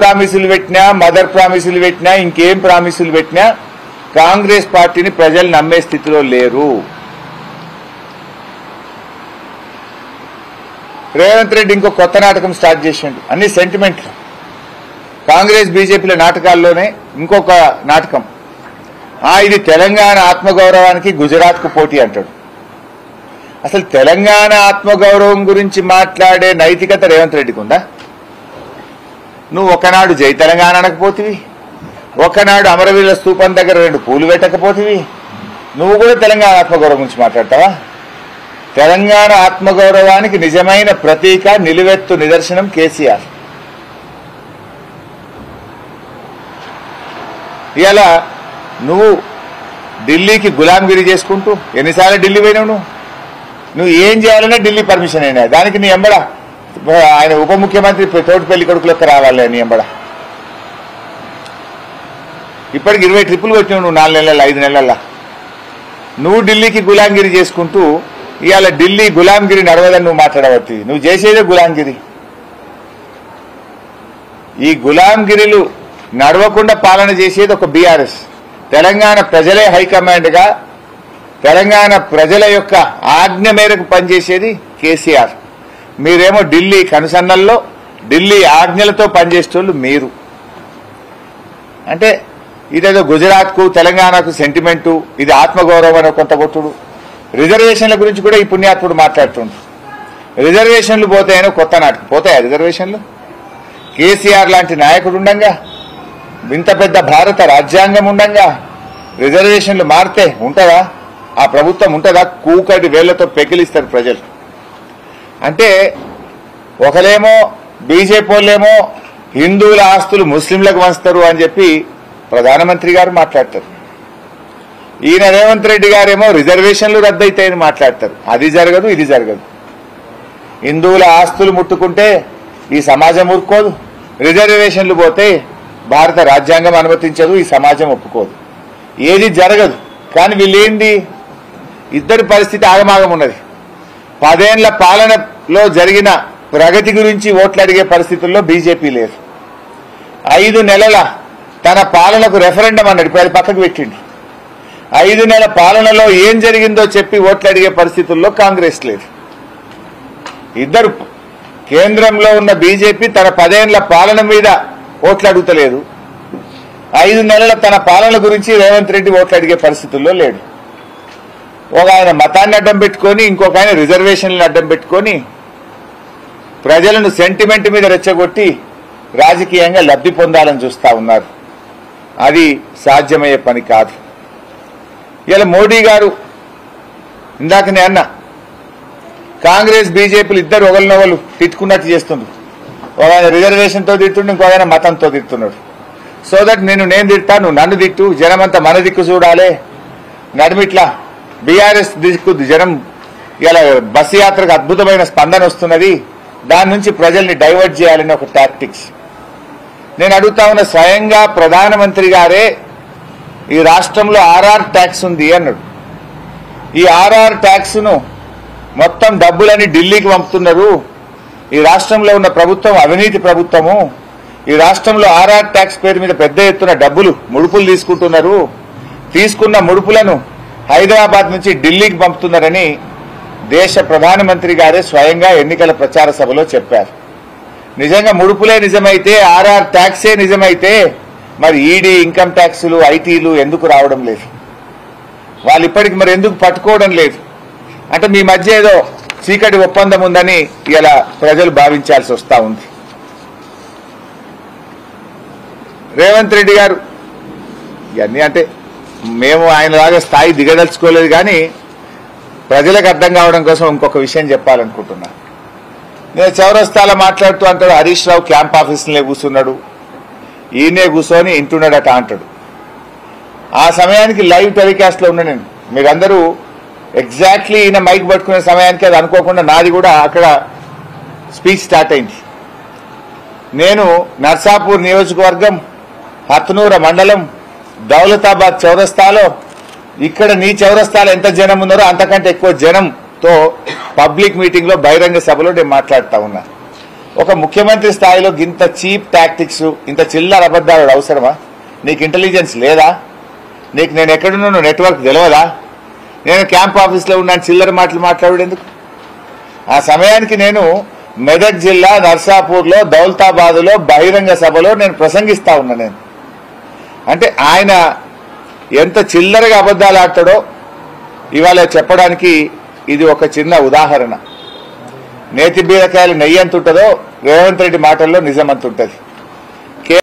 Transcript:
ప్రామిసులు పెట్టినా మదర్ ప్రామిసులు పెట్టినా ఇంకేం ప్రామిసులు పెట్టినా కాంగ్రెస్ పార్టీని ప్రజలు నమ్మే స్థితిలో లేరు. రేవంత్ రెడ్డి ఇంకో కొత్త నాటకం స్టార్ట్ చేసిండు. అన్ని సెంటిమెంట్లు. కాంగ్రెస్ బీజేపీల నాటకాల్లోనే ఇంకొక నాటకం. ఇది తెలంగాణ ఆత్మగౌరవానికి గుజరాత్కు పోటీ అంటాడు. అసలు తెలంగాణ ఆత్మగౌరవం గురించి మాట్లాడే నైతికత రేవంత్ రెడ్డికి ఉందా? నువ్వు ఒకనాడు జై తెలంగాణ అనకపోతివి, ఒకనాడు అమరవీరుల స్తూపం దగ్గర 2 పూలు పెట్టకపోతివి. నువ్వు కూడా తెలంగాణ ఆత్మగౌరవం గురించి మాట్లాడతావా? తెలంగాణ ఆత్మగౌరవానికి నిజమైన ప్రతీక, నిలువెత్తు నిదర్శనం కేసీఆర్. ఇలా నువ్వు ఢిల్లీకి గులాంగిరి చేసుకుంటూ ఎన్నిసార్లు ఢిల్లీ పోయినావు? నువ్వు ఏం చేయాలన్నా ఢిల్లీ పర్మిషన్ అయినా దానికి నీ ఎంబడ ఆయన ఉప ముఖ్యమంత్రి తోటి పెళ్లి కొడుకులకు రావాలి నీ ఎంబడ. ఇప్పటికి 20 ట్రిప్పులు కొట్టినావు నువ్వు 4 నెలల 5 నెలల. నువ్వు ఢిల్లీకి గులాంగిరి చేసుకుంటూ ఇవాళ ఢిల్లీ గులాంగిరి నడవదని నువ్వు మాట్లాడబట్టి నువ్వు చేసేదే గులాంగిరి. ఈ గులాంగిరిలు నడవకుండా పాలన చేసేది ఒక బీఆర్ఎస్. తెలంగాణ ప్రజలే హైకమాండ్గా తెలంగాణ ప్రజల యొక్క ఆజ్ఞ మేరకు పనిచేసేది కేసీఆర్. మీరేమో ఢిల్లీ కనుసన్నల్లో ఢిల్లీ ఆజ్ఞలతో పనిచేసేటోళ్ళు మీరు. అంటే ఇదేదో గుజరాత్కు తెలంగాణకు సెంటిమెంటు, ఇది ఆత్మగౌరవం అనే కొంత కొట్టుడు. రిజర్వేషన్ల గురించి కూడా ఈ పుణ్యాత్ముడు మాట్లాడుతుండు. రిజర్వేషన్లు పోతాయనో కొత్త నాటకం. పోతాయా రిజర్వేషన్లు? కేసీఆర్ లాంటి నాయకుడు ఉండంగా, ఇంత పెద్ద భారత రాజ్యాంగం ఉండంగా రిజర్వేషన్లు మారితే ఉంటుందా? ఆ ప్రభుత్వం ఉంటుందా? కూకటి వేళ్లతో పెకిలిస్తారు ప్రజలు. అంటే ఒకలేమో బీజేపీ వాళ్ళేమో హిందువుల ఆస్తులు ముస్లింలకు వంచుతారు అని చెప్పి ప్రధానమంత్రి గారు మాట్లాడతారు. ఈయన రేవంత్ రెడ్డి గారేమో రిజర్వేషన్లు రద్దయితాయని మాట్లాడతారు. అది జరగదు, ఇది జరగదు. హిందువుల ఆస్తులు ముట్టుకుంటే ఈ సమాజం ఊరుకోదు, రిజర్వేషన్లు పోతే భారత రాజ్యాంగం అనుమతించదు, ఈ సమాజం ఒప్పుకోదు. ఏది జరగదు. కానీ వీళ్ళేంది, ఇద్దరి పరిస్థితి ఆగమాగం ఉన్నది. 10 ఏళ్ల పాలనలో జరిగిన ప్రగతి గురించి ఓట్లు అడిగే పరిస్థితుల్లో బీజేపీ లేదు. 5 నెలల తన పాలనకు రెఫరెండం అన్నాడు, ఇప్పుడు అది పక్కకు పెట్టిండు. 5 నెలల పాలనలో ఏం జరిగిందో చెప్పి ఓట్లు అడిగే పరిస్థితుల్లో కాంగ్రెస్ లేదు. ఇద్దరు కేంద్రంలో ఉన్న బీజేపీ తన 10 ఏళ్ల పాలన మీద ఓట్లు అడుగుతలేదు. 5 నెలల తన పాలన గురించి రేవంత్ రెడ్డి ఓట్లు అడిగే పరిస్థితుల్లో లేడు. ఒక ఆయన మతాన్ని అడ్డం పెట్టుకొని, ఇంకొక ఆయన రిజర్వేషన్లను అడ్డం పెట్టుకొని ప్రజలను సెంటిమెంట్ మీద రెచ్చగొట్టి రాజకీయంగా లబ్ధి పొందాలని చూస్తా ఉన్నారు. అది సాధ్యమయ్యే పని కాదు. ఇలా మోడీ గారు ఇందాక నేను అన్నా, కాంగ్రెస్ బీజేపీలు ఇద్దరు ఒకరినొకరు తిట్టుకున్నట్టు చేస్తున్నారు. ఒక ఆయన రిజర్వేషన్తో తిడుతుండే, ఇంకో ఆయన మతంతో తిడుతున్నాడు. సో దట్ నేను తిడతాను, నువ్వు నన్ను తిట్టు, జనమంతా మన దిక్కు చూడాలి. నడిమిట్లా బీఆర్ఎస్ దిక్కు జనం ఇలా బస్సు యాత్రకు అద్భుతమైన స్పందన వస్తున్నది, దాని నుంచి ప్రజల్ని డైవర్ట్ చేయాలని ఒక టాక్టిక్స్. నేను అడుగుతా ఉన్న, స్వయంగా ప్రధానమంత్రి గారే ఈ రాష్ట్రంలో RR ట్యాక్స్ ఉంది అన్నాడు. ఈ RR ట్యాక్స్ ను మొత్తం డబ్బులని ఢిల్లీకి పంపుతున్నారు. ఈ రాష్ట్రంలో ఉన్న ప్రభుత్వం అవినీతి ప్రభుత్వము. ఈ రాష్ట్రంలో RR ట్యాక్స్ పేరు మీద పెద్ద ఎత్తున ముడుపులు తీసుకుంటున్నారు. తీసుకున్న ముడుపులను హైదరాబాద్ నుంచి ఢిల్లీకి పంపుతున్నారని దేశ ప్రధానమంత్రి గారే స్వయంగా ఎన్నికల ప్రచార సభలో చెప్పారు. నిజంగా ముడుపులే నిజమైతే, RR ట్యాక్సే నిజమైతే మరి ఈడీ, ఇన్కమ్ ట్యాక్సులు, ఐటీలు ఎందుకు రావడం లేదు? వాళ్ళు ఇప్పటికి మరి ఎందుకు పట్టుకోవడం లేదు? అంటే మీ మధ్య ఏదో చీకటి ఒప్పందం ఉందని ఇలా ప్రజలు భావించాల్సి వస్తా ఉంది. రేవంత్ రెడ్డి గారు ఇవన్నీ అంటే మేము ఆయనలాగా స్థాయి దిగదలుచుకోలేదు, కానీ ప్రజలకు అర్థం కావడం కోసం ఇంకొక విషయం చెప్పాలనుకుంటున్నా. నేను చౌరస్తాలో మాట్లాడుతూ అంటాడు, హరీష్ రావు క్యాంప్ ఆఫీసులే కూర్చున్నాడు, ఈయనే కూర్చొని ఇంటున్నాడట అంటాడు. ఆ సమయానికి లైవ్ టెలికాస్ట్లో ఉన్నా నేను. మీరందరూ ఎగ్జాక్ట్లీ ఈయన మైక్ పట్టుకునే సమయానికి అది అనుకోకుండా నాది కూడా అక్కడ స్పీచ్ స్టార్ట్ అయింది. నేను నర్సాపూర్ నియోజకవర్గం, హత్నూర మండలం, దౌలతాబాద్ చౌరస్తాలో, ఇక్కడ నీ చౌరస్తాలో ఎంత జనం ఉన్నారో అంతకంటే ఎక్కువ జనంతో పబ్లిక్ మీటింగ్ లో, బహిరంగ సభలో నేను మాట్లాడుతా ఉన్నా. ఒక ముఖ్యమంత్రి స్థాయిలో ఇంత చీప్ టాక్టిక్స్, ఇంత చిల్లర అబద్ధాలు అవసరమా? నీకు ఇంటెలిజెన్స్ లేదా? నీకు నేను ఎక్కడున్నాను నెట్వర్క్ తెలియదా? నేను క్యాంప్ ఆఫీస్లో ఉన్నాను, చిల్లర మాటలు మాట్లాడేందుకు? ఆ సమయానికి నేను మెదక్ జిల్లా నర్సాపూర్లో, దౌలతాబాద్లో బహిరంగ సభలో నేను ప్రసంగిస్తా ఉన్నా. నేను అంటే ఆయన ఎంత చిల్లరగా అబద్ధాలు ఆడతాడో ఇవాళ చెప్పడానికి ఇది ఒక చిన్న ఉదాహరణ. నేతి బీరకాయలు నెయ్యి ఎంత ఉంటుందో రేవంత్ రెడ్డి మాటల్లో నిజం అంత ఉంటుంది.